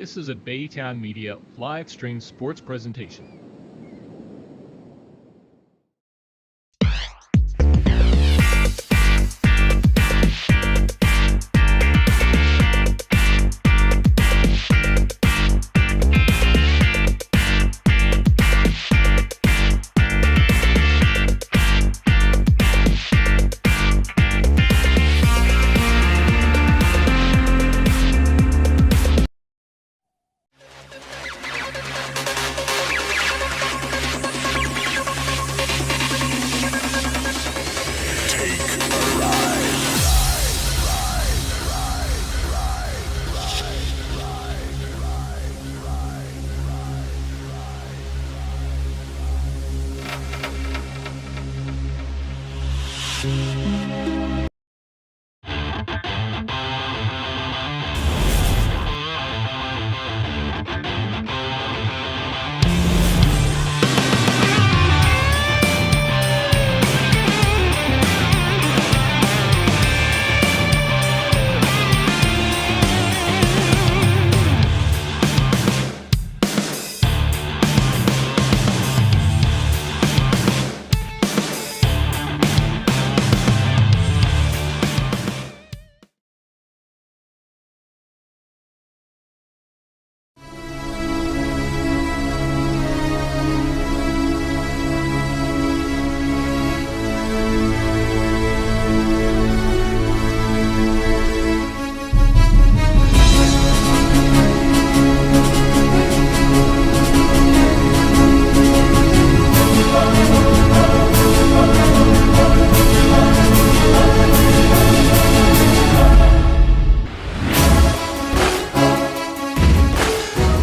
This is a Baytown Media live stream sports presentation.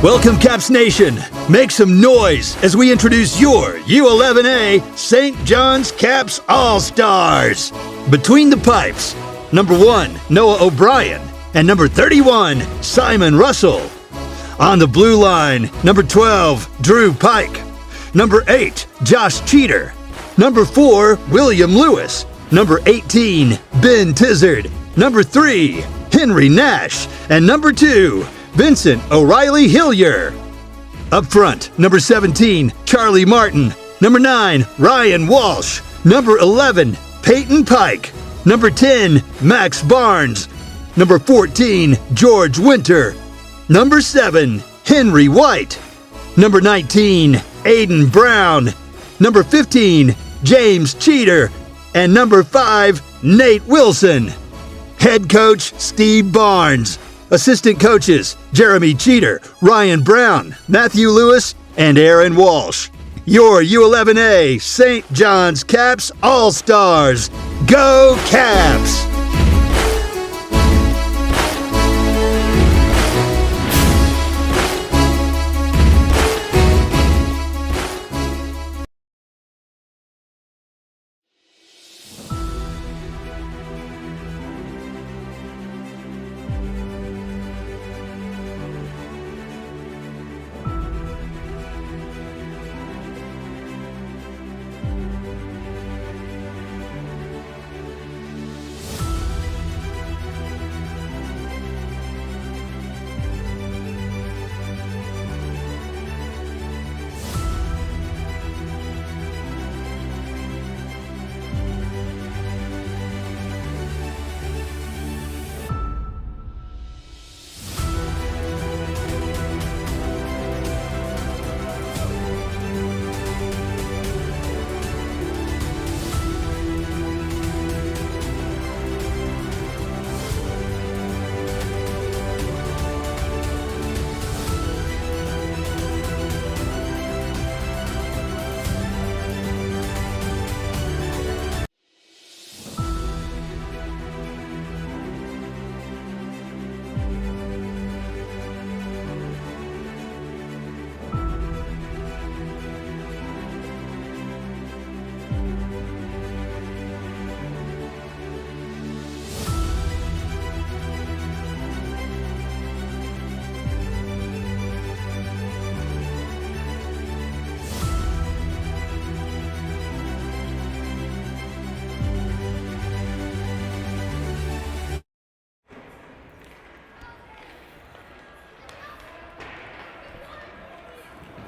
Welcome, Caps Nation. Make some noise as we introduce your U11A St. John's Caps All-Stars. Between the pipes, number 1, Noah O'Brien, and number 31, Simon Russell. On the blue line, number 12, Drew Pike. Number 8, Josh Cheater. Number 4, William Lewis. Number 18, Ben Tizard. Number 3, Henry Nash. And number 2, Vincent O'Reilly Hillier. Up front, number 17, Charlie Martin. Number 9, Ryan Walsh. Number 11, Peyton Pike. Number 10, Max Barnes. Number 14, George Winter. Number 7, Henry White. Number 19, Aiden Brown. Number 15, James Cheater. And number 5, Nate Wilson. Head coach, Steve Barnes. Assistant coaches, Jeremy Cheater, Ryan Brown, Matthew Lewis, and Aaron Walsh. Your U11A St. John's Caps All-Stars. Go Caps!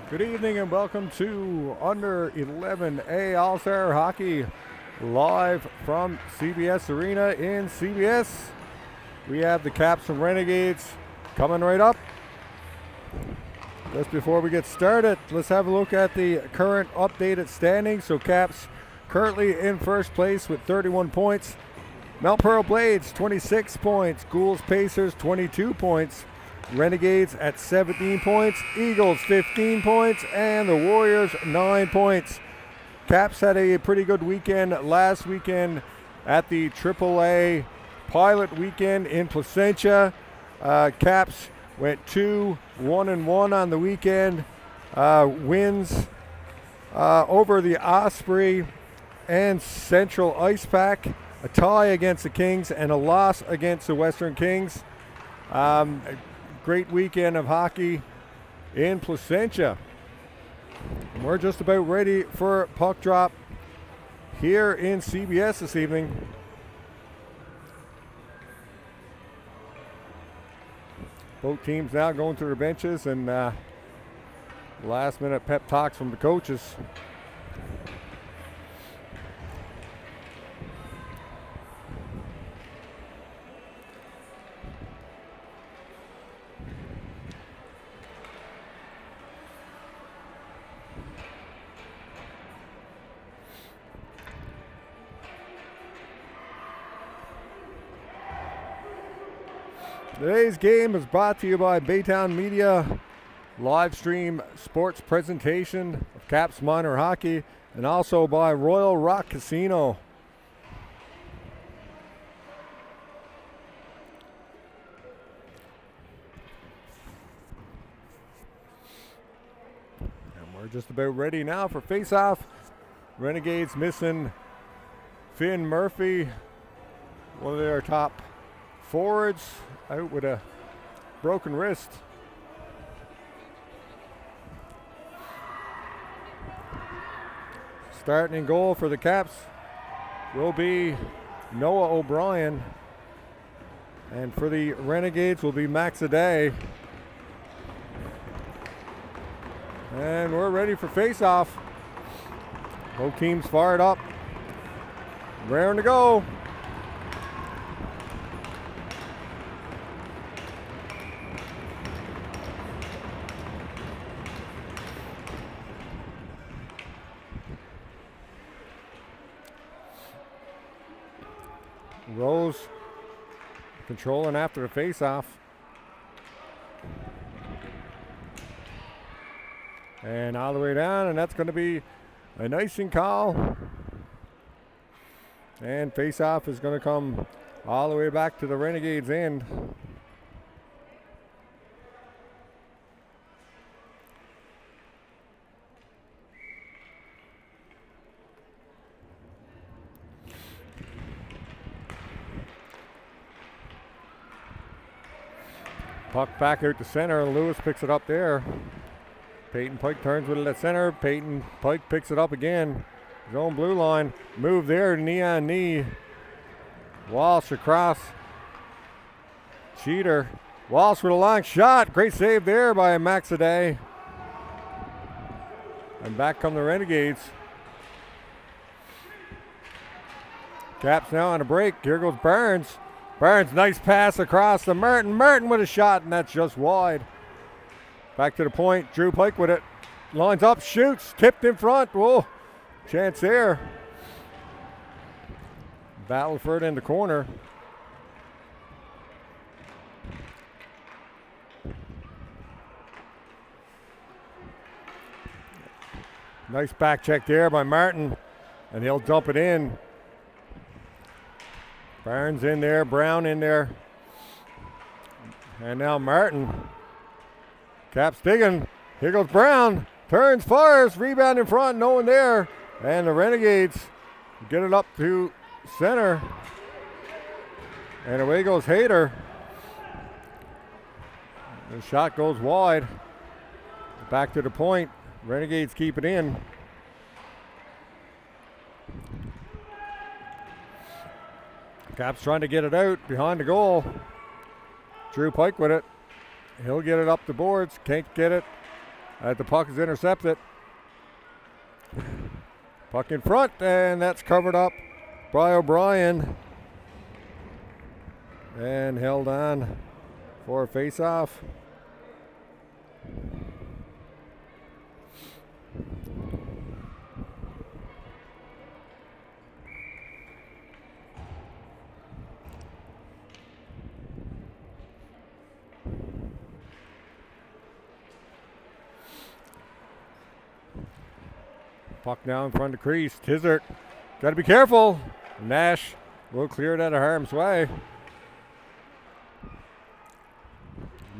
Good evening and welcome to Under 11A All-Star Hockey live from CBS Arena in CBS. We have the Caps and Renegades coming right up. Just before we get started, let's have a look at the current updated standings. So Caps currently in first place with 31 points. Mount Pearl Blades 26 points. Ghouls Pacers 22 points. Renegades at 17 points, Eagles 15 points, and the Warriors 9 points. Caps had a pretty good weekend last weekend at the AAA pilot weekend in Placentia. Caps went 2-1-1 on the weekend. Wins over the Osprey and Central Ice Pack, a tie against the Kings, and a loss against the Western Kings. Great weekend of hockey in Placentia. And we're just about ready for puck drop here in CBS this evening. Both teams now going to their benches and last minute pep talks from the coaches. Today's game is brought to you by Baytown Media, live stream sports presentation of Caps Minor Hockey, and also by Royal Rock Casino. And we're just about ready now for face-off. Renegades missing Finn Murphy, one of their top forwards, out with a broken wrist. Starting in goal for the Caps will be Noah O'Brien. And for the Renegades will be Max Aday. And we're ready for face-off. Both teams fired up. Raring to go. Rose controlling after the face-off. And all the way down, and that's going to be an icing call. And face-off is going to come all the way back to the Renegades' end. Puck back out to center. Lewis picks it up there. Peyton Pike turns with it at center. Peyton Pike picks it up again. His own blue line. Move there, knee on knee. Walsh across. Cheater. Walsh with a long shot. Great save there by Max Aday. And back come the Renegades. Caps now on a break. Here goes Burns. Burns, nice pass across to Merton. Merton with a shot, and that's just wide. Back to the point. Drew Pike with it. Lines up, shoots, tipped in front. Whoa, chance there. Battle for it in the corner. Nice back check there by Martin, and he'll dump it in. Barnes in there, Brown in there. And now Martin. Caps digging. Here goes Brown. Turns, fires, rebound in front, no one there. And the Renegades get it up to center. And away goes Hayter. The shot goes wide. Back to the point. Renegades keep it in. Caps trying to get it out behind the goal. Drew Pike with it. He'll get it up the boards. Can't get it. as the puck is intercepted. Puck in front, and that's covered up by O'Brien. And held on for a face-off. Puck now in front of the crease. Tizert, got to be careful. Nash will clear it out of harm's way.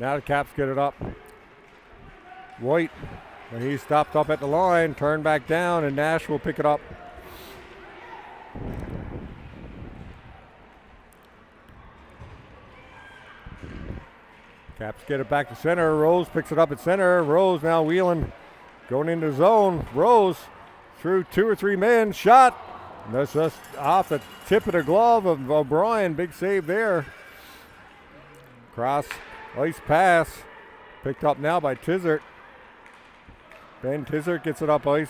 Now the Caps get it up. White, and he's stopped up at the line, turned back down, and Nash will pick it up. Caps get it back to center. Rose picks it up at center. Rose now wheeling, going into the zone. Rose through 2 or 3 men. Shot. And that's just off the tip of the glove of O'Brien. Big save there. Cross ice pass. Picked up now by Tizert. Ben Tizert gets it up ice.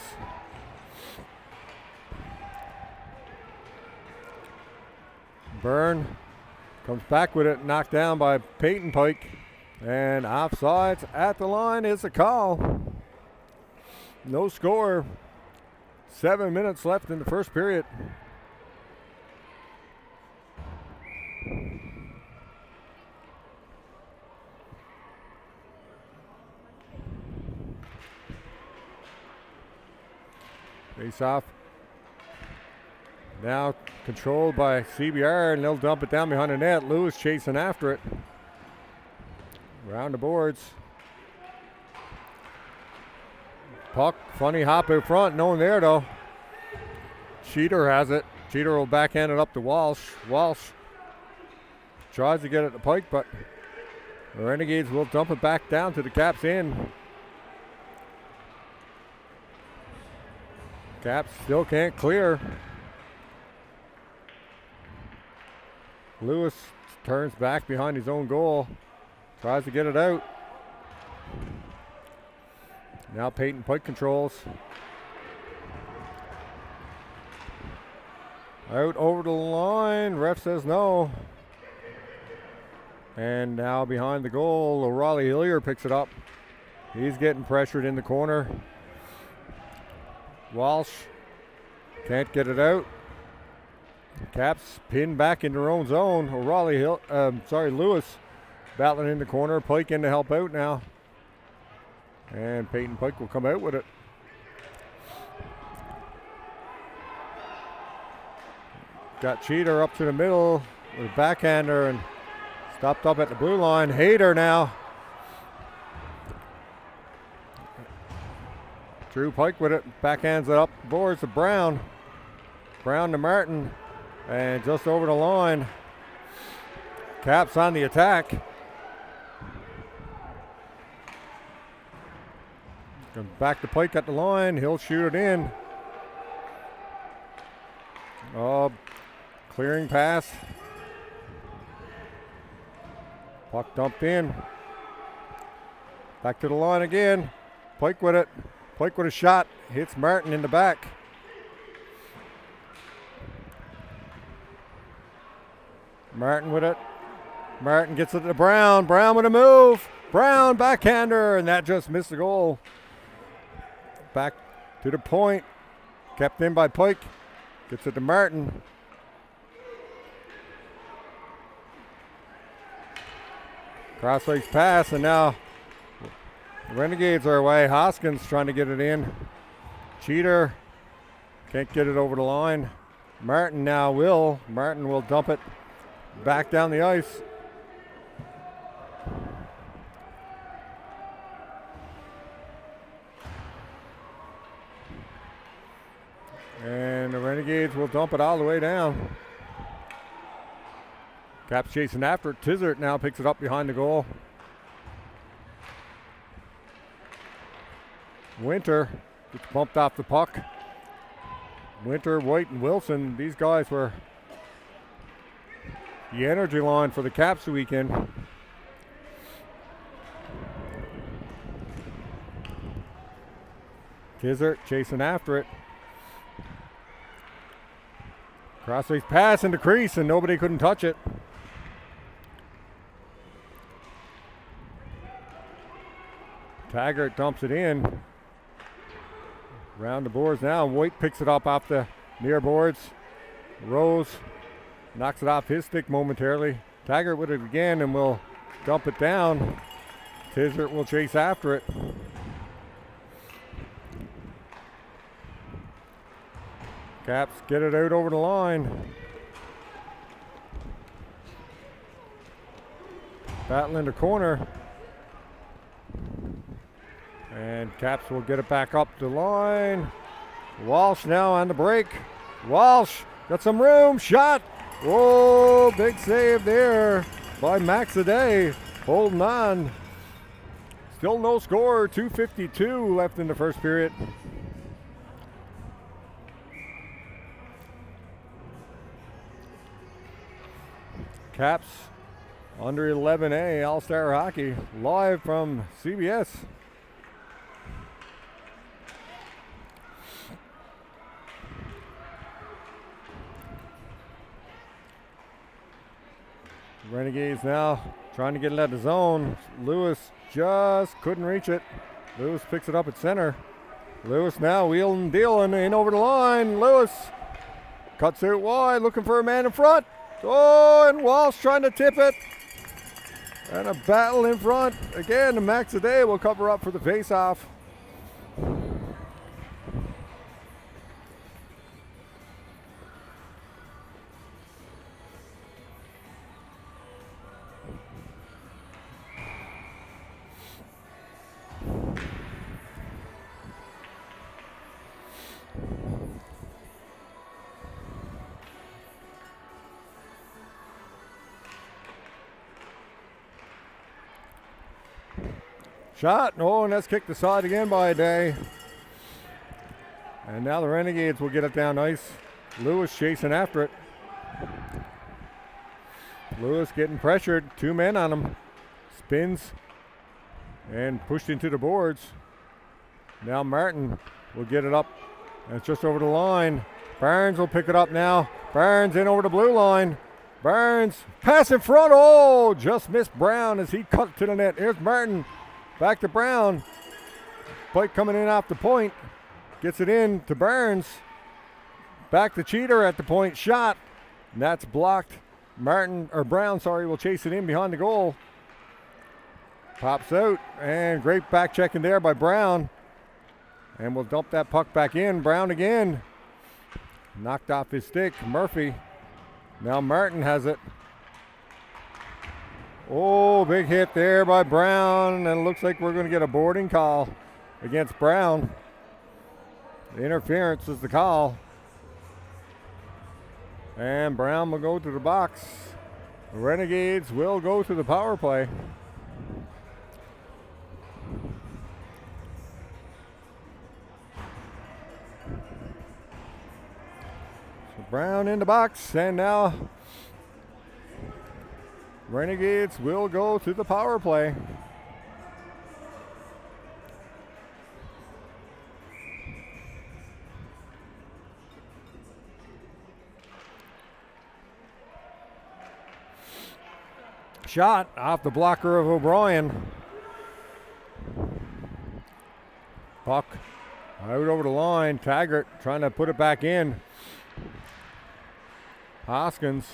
Byrne comes back with it, knocked down by Peyton Pike. And offsides at the line is a call. No score. 7 minutes left in the first period. Face off. Now controlled by CBR, and they'll dump it down behind the net. Lewis chasing after it. Around the boards. Puck, funny hop out front. No one there though. Cheater has it. Cheater will backhand it up to Walsh. Walsh tries to get it to Pike, but the Renegades will dump it back down to the Caps in. Caps still can't clear. Lewis turns back behind his own goal. Tries to get it out. Now Peyton Pike controls. Out over the line. Ref says no. And now behind the goal, O'Reilly Hillier picks it up. He's getting pressured in the corner. Walsh can't get it out. Caps pinned back in their own zone. Lewis battling in the corner. Pike in to help out now. And Peyton Pike will come out with it. Got Cheater up to the middle with a backhander and stopped up at the blue line. Hayter now. Drew Pike with it. Backhands it up boards to Brown. Brown to Martin. And just over the line. Caps on the attack. Comes back to Pike at the line. He'll shoot it in. Clearing pass. Puck dumped in. Back to the line again. Pike with it. Pike with a shot. Hits Martin in the back. Martin with it. Martin gets it to Brown. Brown with a move. Brown backhander, and that just missed the goal. Back to the point. Kept in by Pike. Gets it to Martin. Cross ice pass, and now the Renegades are away. Hoskins trying to get it in. Cheater can't get it over the line. Martin now will. Martin will dump it back down the ice. And the Renegades will dump it all the way down. Caps chasing after it. Tizert now picks it up behind the goal. Winter gets bumped off the puck. Winter, White, and Wilson, these guys were the energy line for the Caps the weekend. Tizzard chasing after it. Cross-face pass into crease, and nobody couldn't touch it. Taggart dumps it in. Round the boards now. White picks it up off the near boards. Rose knocks it off his stick momentarily. Taggart with it again and will dump it down. Tizzard will chase after it. Caps get it out over the line. Battle in the corner. And Caps will get it back up the line. Walsh now on the break. Walsh got some room. Shot. Whoa, big save there by Max Aday. Holding on. Still no score. 2:52 left in the first period. Caps under 11A All-Star Hockey live from CBS. Renegades now trying to get it out of the zone. Lewis just couldn't reach it. Lewis picks it up at center. Lewis now wheeling and dealing in over the line. Lewis cuts out wide, looking for a man in front. Oh, and Walsh trying to tip it. And a battle in front. Again, Max Aday will cover up for the faceoff. Shot, oh, and that's kicked aside again by Aday. And now the Renegades will get it down ice. Lewis chasing after it. Lewis getting pressured, 2 men on him. Spins and pushed into the boards. Now Martin will get it up, and it's just over the line. Barnes will pick it up now. Barnes in over the blue line. Barnes, pass in front, oh, just missed Brown as he cut to the net. Here's Martin. Back to Brown. Pike coming in off the point. Gets it in to Burns. Back to Cheater at the point. Shot. And that's blocked. Brown will chase it in behind the goal. Pops out. And great back checking there by Brown. And we'll dump that puck back in. Brown again. Knocked off his stick. Murphy. Now Martin has it. Oh, big hit there by Brown, and it looks like we're going to get a boarding call against Brown. The interference is the call. And Brown will go to the box. The Renegades will go to the power play. So Brown in the box, and now Renegades will go to the power play. Shot off the blocker of O'Brien. Puck out over the line. Taggart trying to put it back in. Hoskins.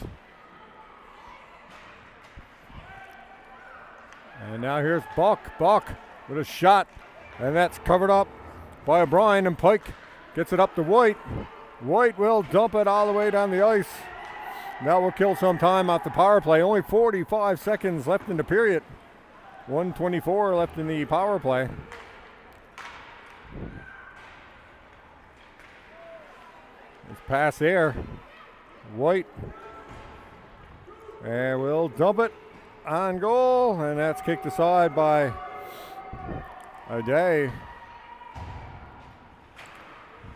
And now here's Buck. Buck with a shot. And that's covered up by O'Brien, and Pike gets it up to White. White will dump it all the way down the ice. That will kill some time off the power play. Only 45 seconds left in the period. 1:24 left in the power play. This pass there. White. And we'll dump it on goal, and that's kicked aside by Aday.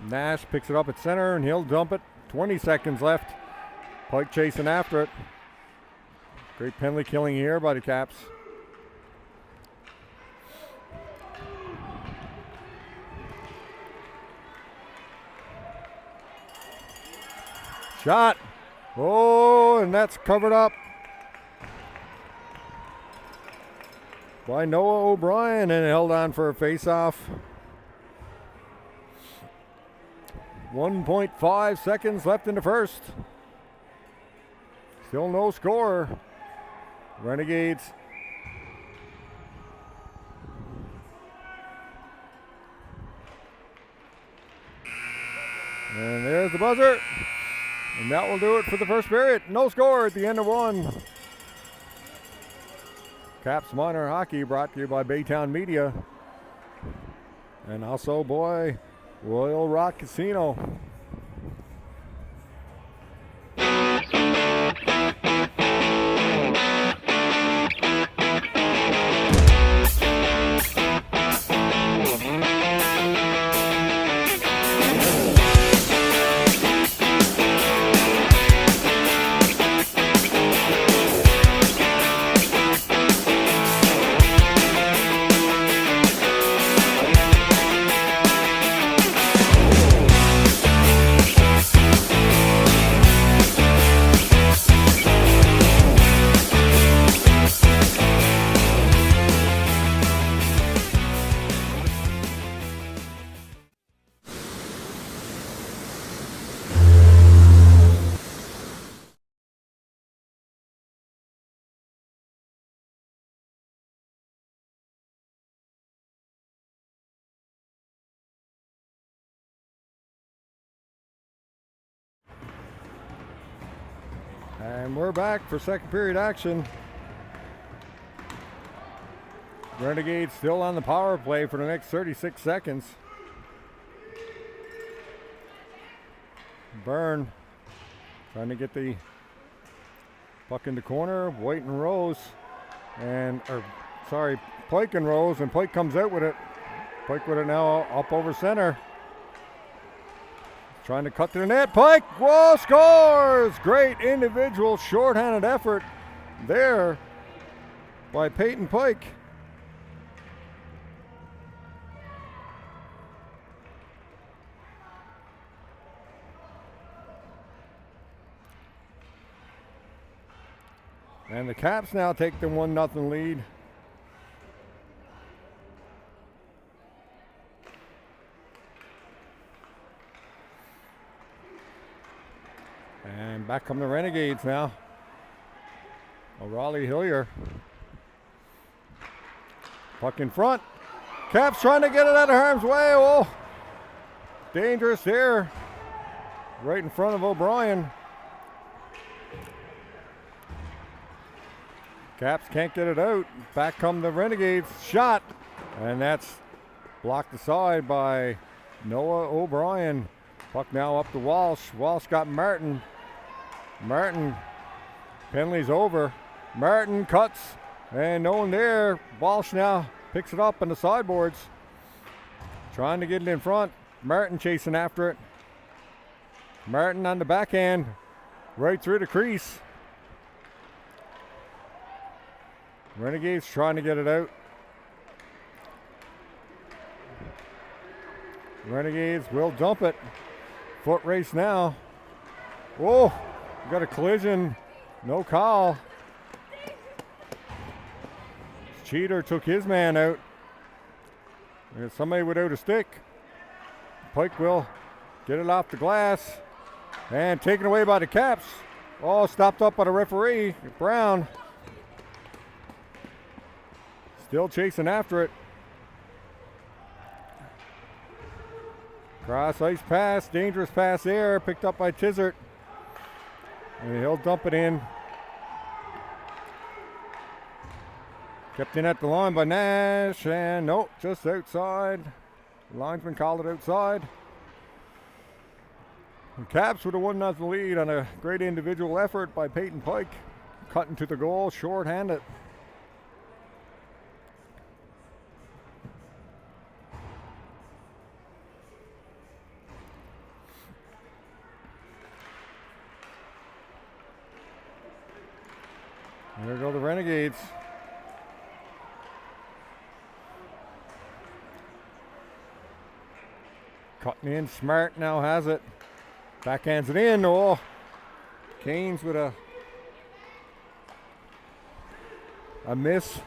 Nash picks it up at center, and he'll dump it. 20 seconds left. Pike chasing after it. Great penalty killing here by the Caps. Shot. Oh, and that's covered up by Noah O'Brien and held on for a face-off. 1.5 seconds left in the first. Still no score. Renegades. And there's the buzzer. And that will do it for the first period. No score at the end of one. Caps Minor Hockey brought to you by Baytown Media. And also by Royal Rock Casino. And we're back for second period action. Renegades still on the power play for the next 36 seconds. Byrne trying to get the puck in the corner. White and Rose. Pike and Rose, and Pike comes out with it. Pike with it now up over center. Trying to cut to the net. Pike, whoa, scores! Great individual shorthanded effort there by Peyton Pike. And the Caps now take the 1-0 lead. And back come the Renegades now. O'Reilly Hillier. Puck in front. Caps trying to get it out of harm's way. Oh, dangerous there. Right in front of O'Brien. Caps can't get it out. Back come the Renegades. Shot. And that's blocked aside by Noah O'Brien. Puck now up to Walsh. Walsh got Martin. Martin, penalty's over. Martin cuts, and no one there. Walsh now picks it up on the sideboards. Trying to get it in front. Martin chasing after it. Martin on the backhand, right through the crease. Renegades trying to get it out. Renegades will dump it. Foot race now. Whoa, got a collision. No call. Cheater took his man out. There's somebody without a stick. Pike will get it off the glass. And taken away by the Caps. Oh, stopped up by the referee, Brown. Still chasing after it. Cross ice pass, dangerous pass there, picked up by Tizert. And he'll dump it in. Kept in at the line by Nash, and nope, just outside. The linesman called it outside. The Caps with a 1-0 lead on a great individual effort by Peyton Pike. Cutting to the goal, short-handed. There go the Renegades. Cutting in, Smart now has it. Backhands it in. Oh, Canes with a miss.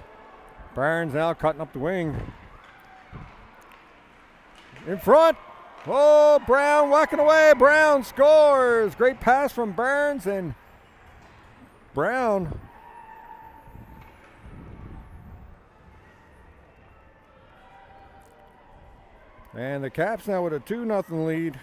Barnes now cutting up the wing. In front. Oh, Brown whacking away. Brown scores. Great pass from Barnes, and Brown and the Caps now with a 2-0 lead.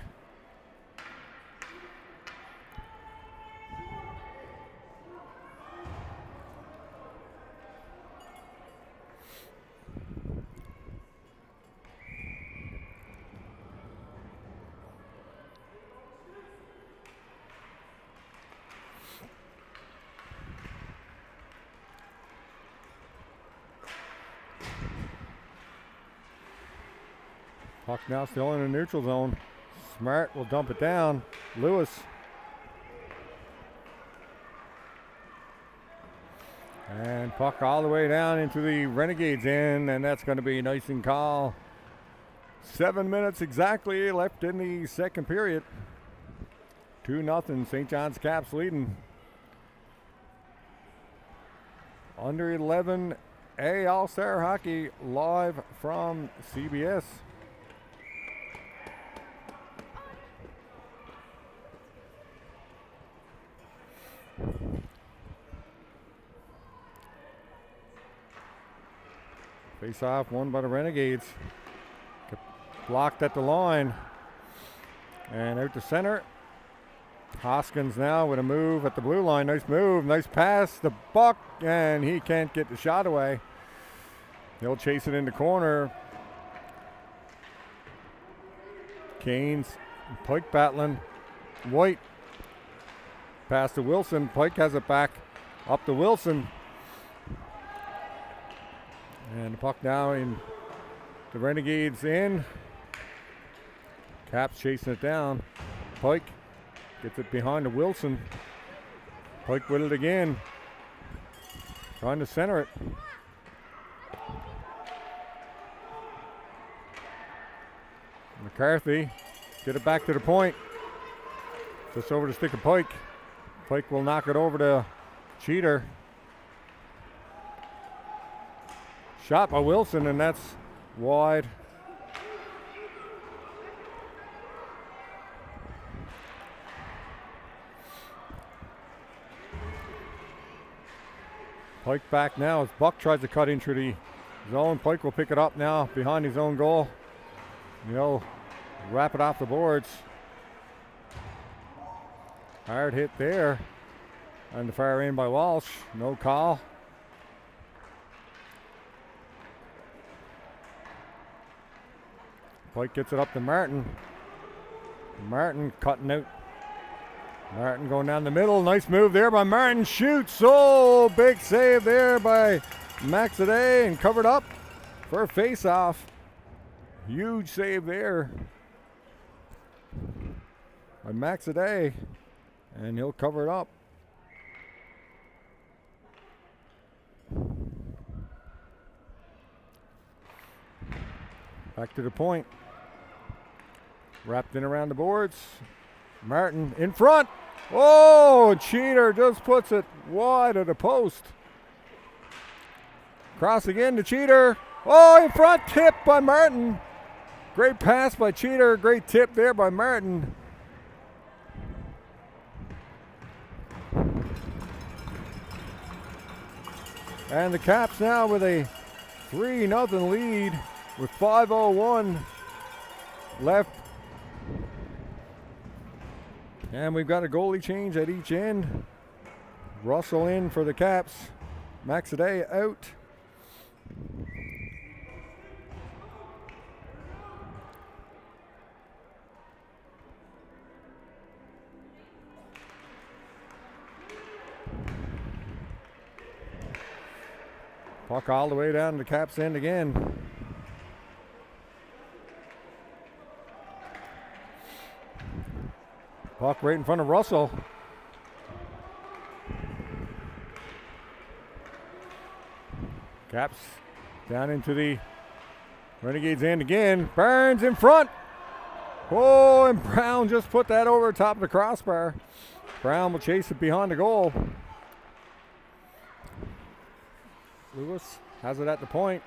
Puck now still in the neutral zone. Smart will dump it down. Lewis. And puck all the way down into the Renegades end, and that's going to be an icing call. 7 minutes exactly left in the second period. 2-0, St. John's Caps leading. Under 11A All-Star Hockey live from CBS. Face off won by the Renegades. Blocked at the line. And out to center. Hoskins now with a move at the blue line. Nice move. Nice pass. The buck. And he can't get the shot away. He'll chase it in the corner. Canes. Pike battling. White. Pass to Wilson. Pike has it back. Up to Wilson. And the puck now in the Renegades in. Caps chasing it down. Pike gets it behind to Wilson. Pike with it again. Trying to center it. McCarthy get it back to the point. Just over the stick of Pike. Pike will knock it over to Cheater. Shot by Wilson, and that's wide. Pike back now as Buck tries to cut in through the zone. Pike will pick it up now behind his own goal. He'll wrap it off the boards. Hard hit there. On the far end by Walsh. No call. Pike gets it up to Martin. Martin cutting out. Martin going down the middle. Nice move there by Martin. Shoots. Oh, big save there by Maxaday and covered up for a face-off. Huge save there by Maxaday. And he'll cover it up. Back to the point. Wrapped in around the boards. Martin in front. Oh, Cheater just puts it wide of the post. Cross again to Cheater. Oh, in front, tip by Martin. Great pass by Cheater. Great tip there by Martin. And the Caps now with a 3-0 lead with 5:01 left. And we've got a goalie change at each end. Russell in for the Caps. Maxaday out. Puck all the way down to the Caps end again. Puck right in front of Russell. Caps down into the Renegades end again. Burns in front. Oh, and Brown just put that over the top of the crossbar. Brown will chase it behind the goal. Lewis has it at the point.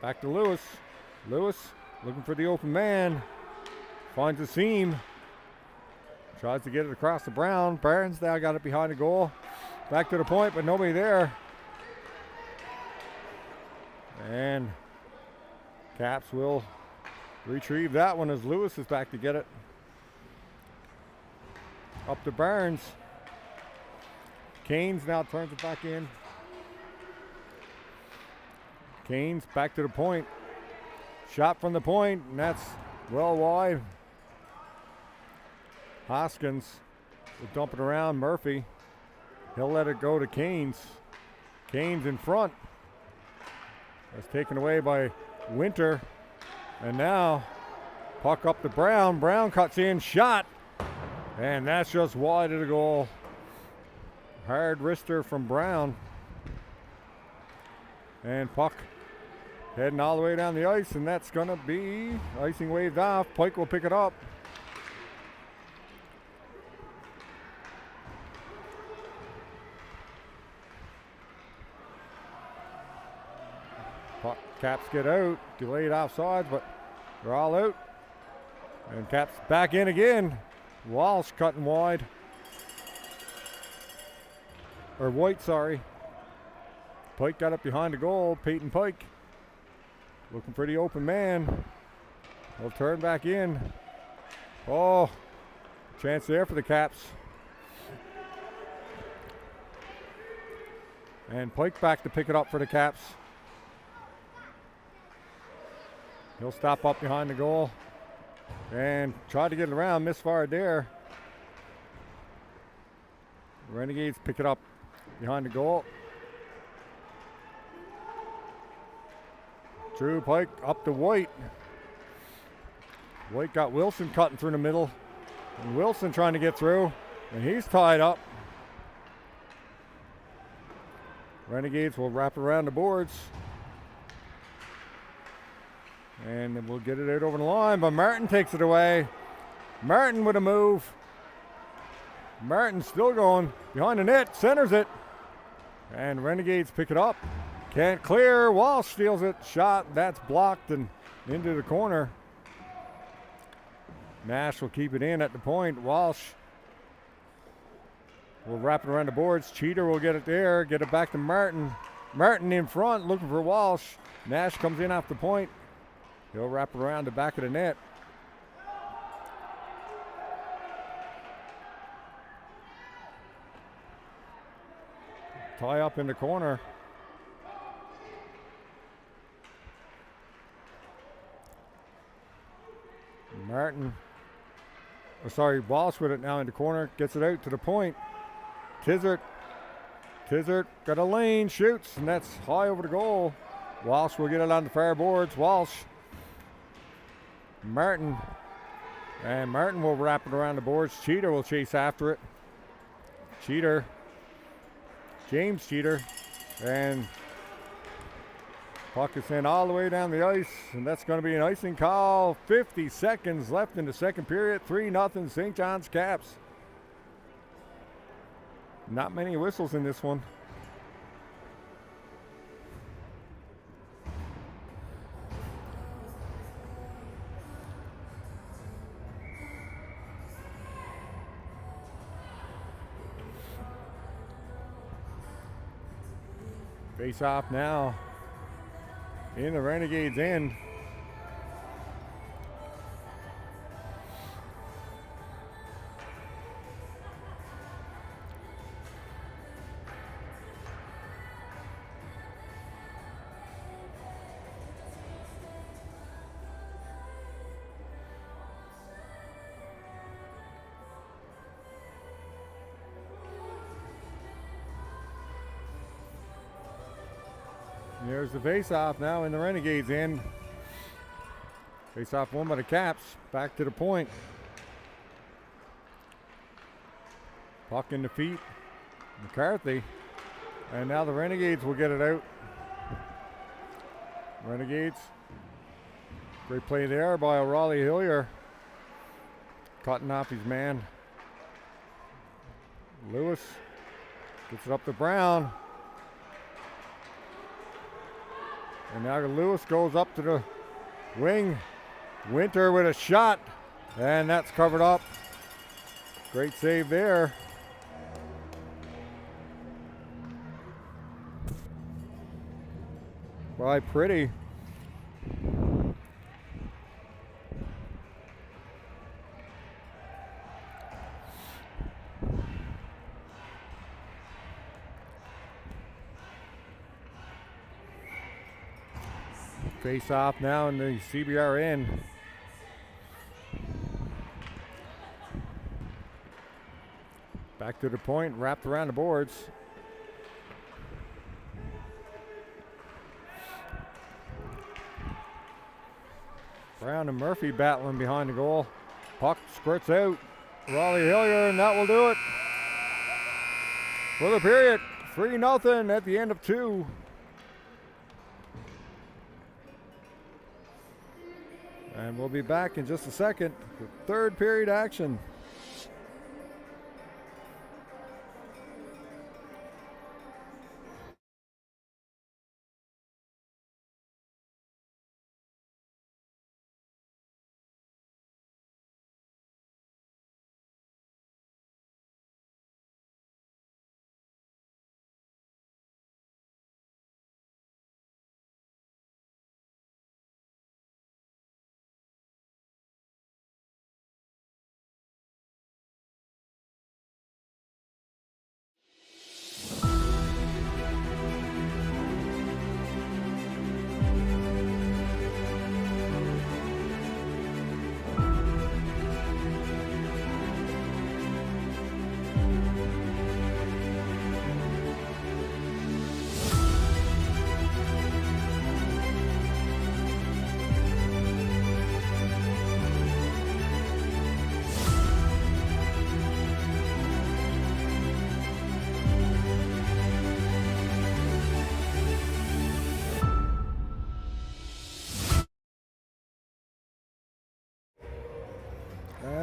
Back to Lewis. Lewis looking for the open man. Finds the seam. Tries to get it across to Brown. Barnes now got it behind the goal. Back to the point, but nobody there. And Caps will retrieve that one as Lewis is back to get it. Up to Barnes. Canes now turns it back in. Canes back to the point. Shot from the point, and that's well wide. Hoskins will dump it around Murphy. He'll let it go to Canes. Canes in front. That's taken away by Winter. And now, puck up to Brown. Brown cuts in, shot. And that's just wide of the goal. Hard wrister from Brown. And puck heading all the way down the ice, and that's going to be icing waved off. Pike will pick it up. Caps get out, delayed offsides, but they're all out. And Caps back in again. Walsh cutting wide. Or White, sorry. Pike got it behind the goal. Peyton Pike looking for the open man. He'll turn back in. Oh, chance there for the Caps. And Pike back to pick it up for the Caps. He'll stop up behind the goal and try to get it around. Misfired there. Renegades pick it up behind the goal. Drew Pike up to White. White got Wilson cutting through the middle. And Wilson trying to get through, and he's tied up. Renegades will wrap it around the boards. And then we'll get it out over the line, but Martin takes it away. Martin with a move. Martin still going behind the net, centers it. And Renegades pick it up. Can't clear, Walsh steals it. Shot, that's blocked and into the corner. Nash will keep it in at the point. Walsh will wrap it around the boards. Cheater will get it there, get it back to Martin. Martin in front looking for Walsh. Nash comes in off the point. He'll wrap it around the back of the net. Tie up in the corner. Walsh with it now in the corner. Gets it out to the point. Tizzard got a lane, shoots, and that's high over the goal. Walsh will get it on the far boards. Walsh. Martin. And Martin will wrap it around the boards. Cheater will chase after it. James Cheater. And puck is sent all the way down the ice, and that's going to be an icing call. 50 seconds left in the second period. 3-0 St. John's Caps. Not many whistles in this one. Face off now in the Renegades' end. There's the face-off now in the Renegades' end. Face-off won by the Caps. Back to the point. Puck in the feet. McCarthy. And now the Renegades will get it out. Renegades Great play there by Raleigh Hillier. Cutting off his man. Lewis gets it up to Brown. And now Lewis goes up to the wing. Winter with a shot. And that's covered up. Great save there. By Pretty. Face off now in the CBR end. Back to the point, wrapped around the boards. Brown and Murphy battling behind the goal. Puck squirts out. Raleigh Hillier, and that will do it. For the period, 3-0 at the end of 2. And we'll be back in just a second with third period action.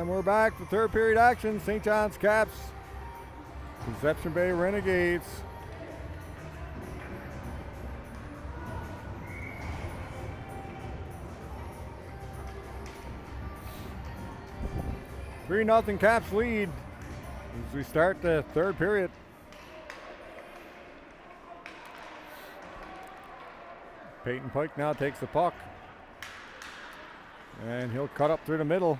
And we're back for third period action. St. John's Caps, Conception Bay Renegades. Three nothing Caps lead as we start the third period. Peyton Pike now takes the puck. And he'll cut up through the middle.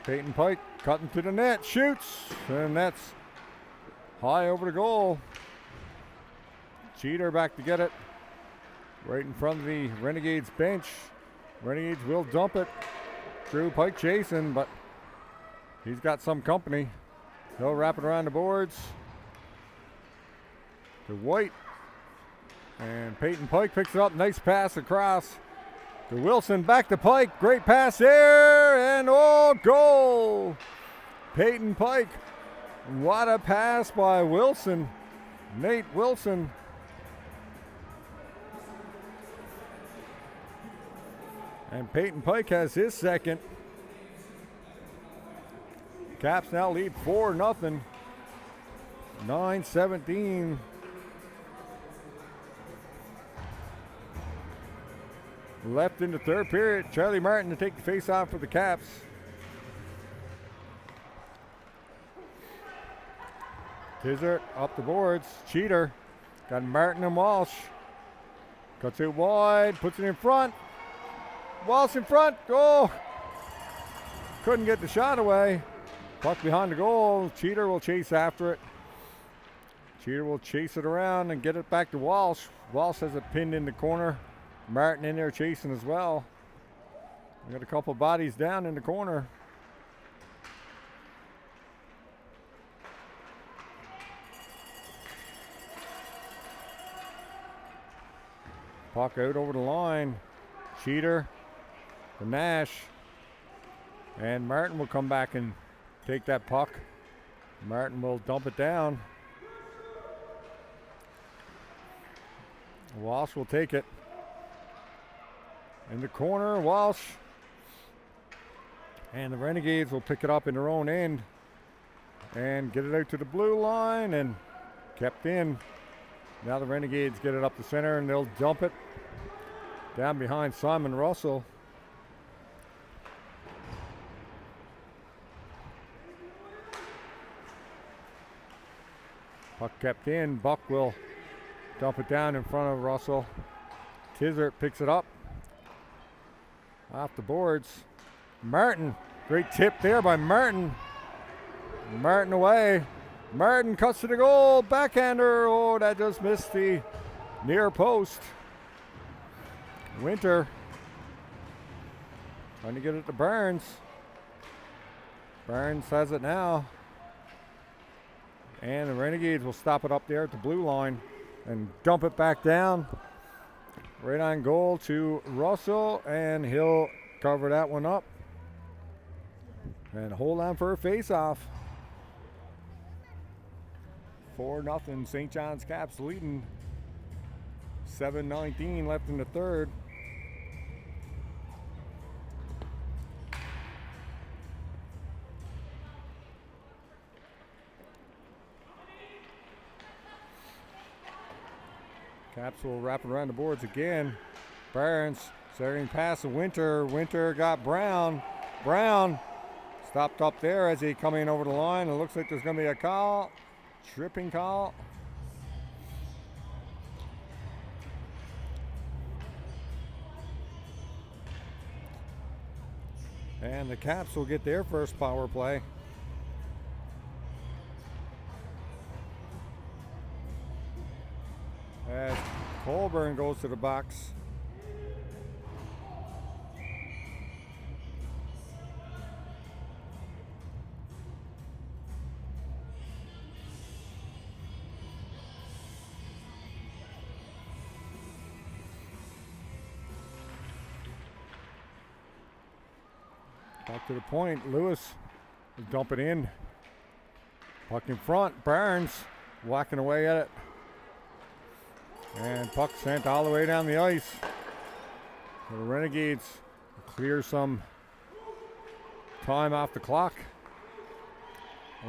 Peyton Pike cutting to the net, shoots, and that's high over the goal. Cheater back to get it. Right in front of the Renegades bench. Renegades will dump it. Drew Pike chasing, but he's got some company. He'll wrap it around the boards. To White. And Peyton Pike picks it up. Nice pass across. To Wilson, back to Pike. Great pass there, and oh, goal! Peyton Pike. What a pass by Wilson. Nate Wilson. And Peyton Pike has his second. Caps now lead 4-0. 9-17. Left in the third period. Charlie Martin to take the face off for the Caps. Tizzard up the boards. Cheater. Got Martin and Walsh. Cuts it wide. Puts it in front. Walsh in front. Oh! Couldn't get the shot away. Puck behind the goal. Cheater will chase after it. Cheater will chase it around and get it back to Walsh. Walsh has it pinned in the corner. Martin in there chasing as well. We got a couple bodies down in the corner. Puck out over the line. Cheater to Nash. And Martin will come back and take that puck. Martin will dump it down. Walsh will take it. In the corner, Walsh. And the Renegades will pick it up in their own end and get it out to the blue line and kept in. Now the Renegades get it up the center and they'll dump it down behind Simon Russell. Puck kept in. Buck will dump it down in front of Russell. Tizert picks it up off the boards. Martin, great tip there by Martin. Martin away. Martin cuts to the goal. Backhander. Oh, that just missed the near post. Winter trying to get it to Burns. Burns has it now. And the Renegades will stop it up there at the blue line and dump it back down. Right on goal to Russell, and he'll cover that one up. And hold on for a face-off. 4-0, St. John's Caps leading. 7:19 left in the third. Caps will wrap it around the boards again. Burns starting pass to Winter. Winter got Brown. Brown stopped up there as he coming over the line. It looks like there's going to be a call. Tripping call. And the Caps will get their first power play. As Colburn goes to the box. Back to the point. Lewis will dump it in. Puck in front. Barnes whacking away at it. And puck sent all the way down the ice. The Renegades clear some time off the clock.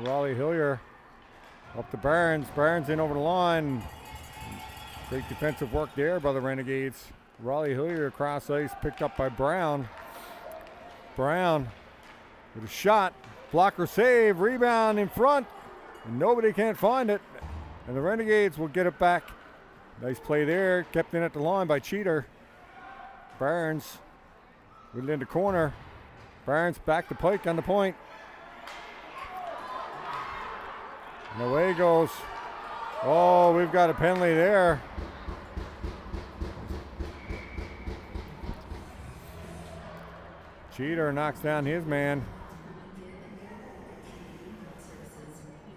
Raleigh Hillier up to Barnes. Barnes in over the line. Great defensive work there by the Renegades. Raleigh Hillier across ice, picked up by Brown. Brown with a shot. Blocker save. Rebound in front. And nobody can't find it. And the Renegades will get it back. Nice play there. Kept in at the line by Cheater. Barnes with it in the corner. Barnes back to Pike on the point. And away goes. Oh, we've got a penalty there. Cheater knocks down his man.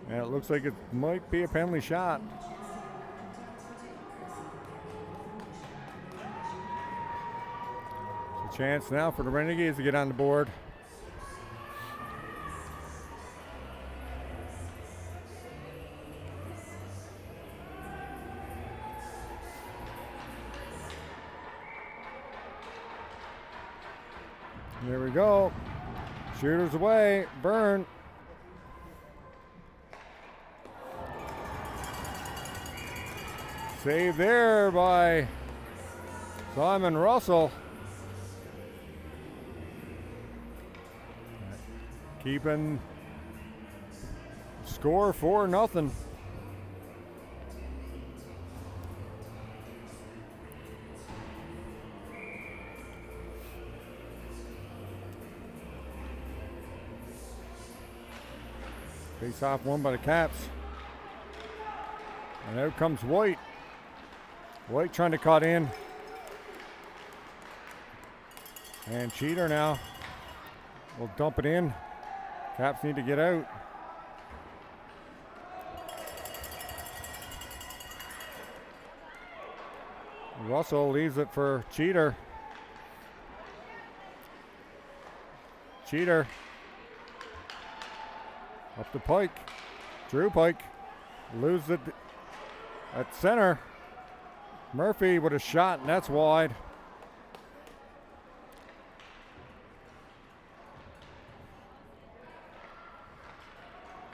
And it looks like it might be a penalty shot. It's a chance now for the Renegades to get on the board. There we go. Shooters away. Burn. Save there by Simon Russell. Keeping score 4-0. Face off won by the Caps. And out comes White. White trying to cut in. And Cheater now will dump it in. Caps need to get out. Russell leaves it for Cheater. Cheater. Up to Pike. Drew Pike. Loses it at center. Murphy with a shot, and that's wide.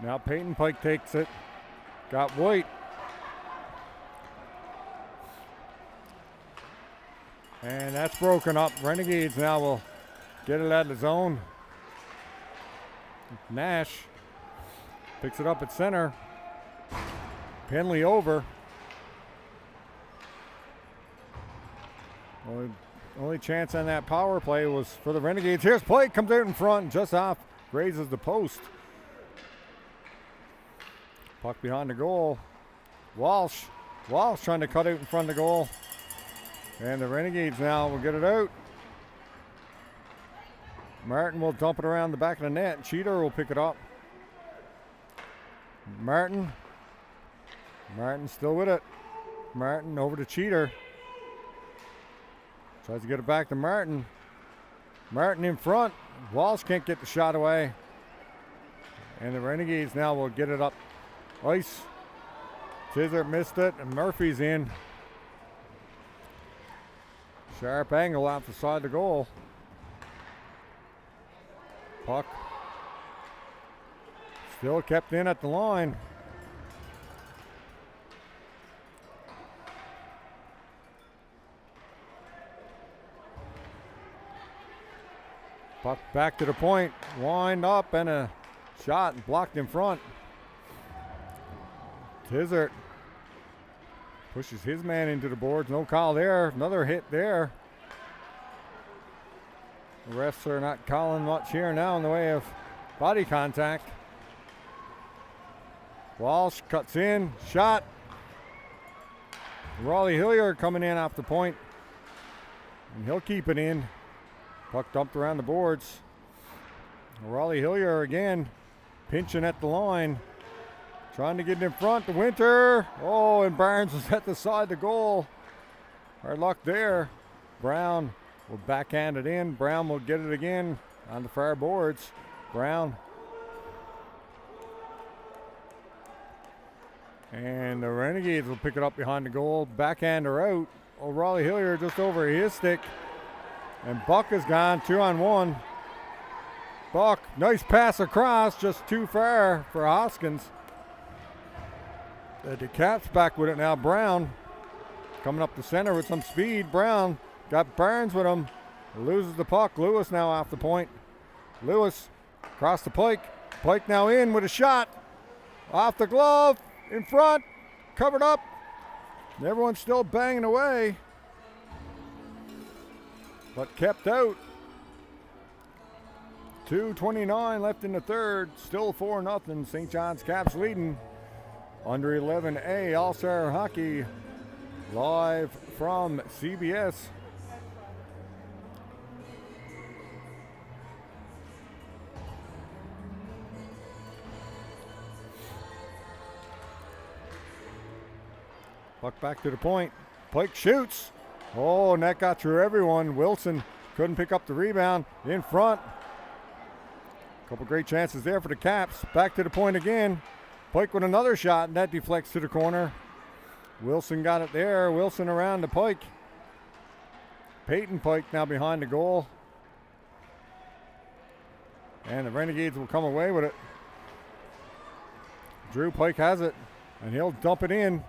Now Peyton Pike takes it. Got White. And that's broken up. Renegades now will get it out of the zone. Nash picks it up at center. Penley over. Only chance on that power play was for the Renegades. Here's play, comes out in front, just off, grazes the post. Puck behind the goal. Walsh trying to cut out in front of the goal. And the Renegades now will get it out. Martin will dump it around the back of the net. Cheater will pick it up. Martin still with it. Martin over to Cheater. Tries to get it back to Martin. Martin in front. Walsh can't get the shot away. And the Renegades now will get it up ice. Tizzard missed it, and Murphy's in. Sharp angle off the side of the goal. Puck still kept in at the line. Puck back to the point, wind up, and a shot blocked in front. Tizzard pushes his man into the boards, no call there, another hit there. The refs are not calling much here now in the way of body contact. Walsh cuts in, shot. Raleigh Hilliard coming in off the point, and he'll keep it in. Puck dumped around the boards. Raleigh Hilliard again pinching at the line. Trying to get in front. The Winter. Oh, and Barnes was at the side of the goal. Hard luck there. Brown will backhand it in. Brown will get it again on the far boards. Brown. And the Renegades will pick it up behind the goal. Backhander out. Oh, Raleigh Hilliard just over his stick. And Buck is gone, 2-on-1. Buck, nice pass across, just too far for Hoskins. The Caps back with it now. Brown coming up the center with some speed. Brown got Barnes with him. Loses the puck. Lewis now off the point. Lewis across the Pike. Pike now in with a shot. Off the glove, in front, covered up. And everyone's still banging away, but kept out. 2:29 left in the third. Still 4-0. St. John's Caps leading. Under 11A All-Star Hockey live from CBS. Puck back to the point. Pike shoots. Oh, and that got through everyone. Wilson couldn't pick up the rebound. In front. Couple great chances there for the Caps. Back to the point again. Pike with another shot, and that deflects to the corner. Wilson got it there. Wilson around the Pike. Peyton Pike now behind the goal. And the Renegades will come away with it. Drew Pike has it, and he'll dump it in.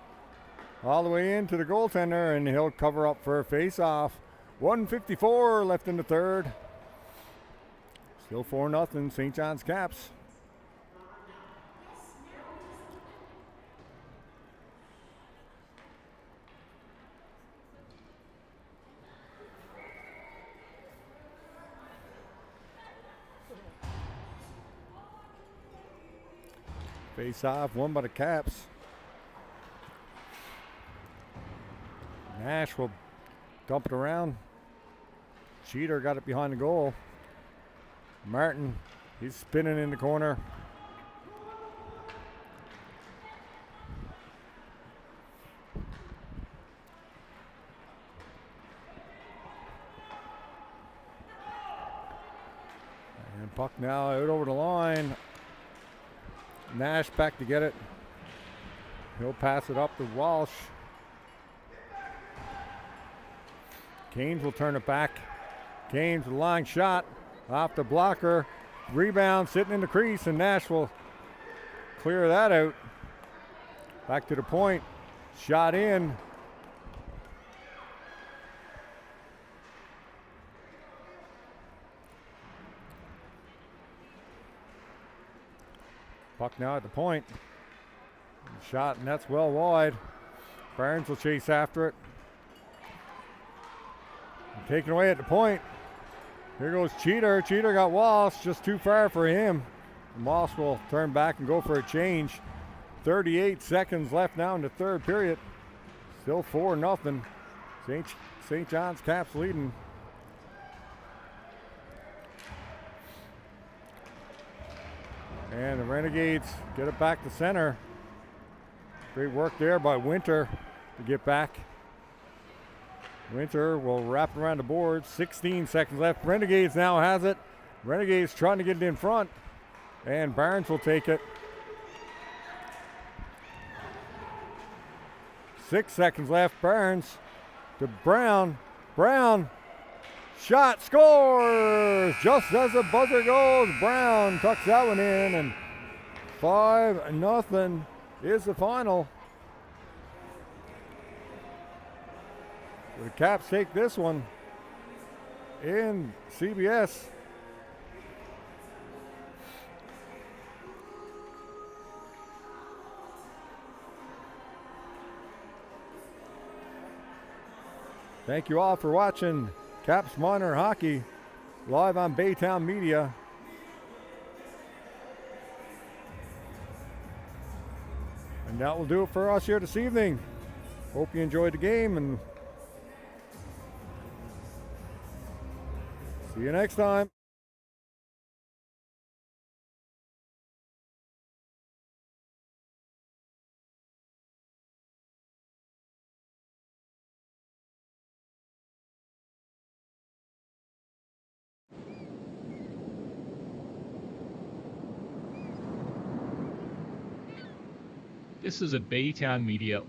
All the way into the goaltender, and he'll cover up for a face-off. 1:54 left in the third. Still 4-0 St. John's Caps. Face-off won by the Caps. Nash will dump it around. Cheater got it behind the goal. Martin, he's spinning in the corner. And puck now out over the line. Nash back to get it. He'll pass it up to Walsh. Canes will turn it back. Canes with a long shot off the blocker. Rebound sitting in the crease, and Nash will clear that out. Back to the point. Shot in. Puck now at the point. Shot, and that's well wide. Barnes will chase after it. Taken away at the point. Here goes Cheater. Cheater got Walsh, just too far for him. And Walsh will turn back and go for a change. 38 seconds left now in the third period. Still 4-0. St. John's Caps leading. And the Renegades get it back to center. Great work there by Winter to get back. Winter will wrap around the board. 16 seconds left. Renegades now has it. Renegades trying to get it in front. And Barnes will take it. 6 seconds left. Barnes to Brown. Brown. Shot, scores! Just as the buzzer goes, Brown tucks that one in, and 5-0 is the final. So the Caps take this one in CBS. Thank you all for watching Caps Minor Hockey live on Baytown Media. And that will do it for us here this evening. Hope you enjoyed the game, and see you next time. This is a Baytown Media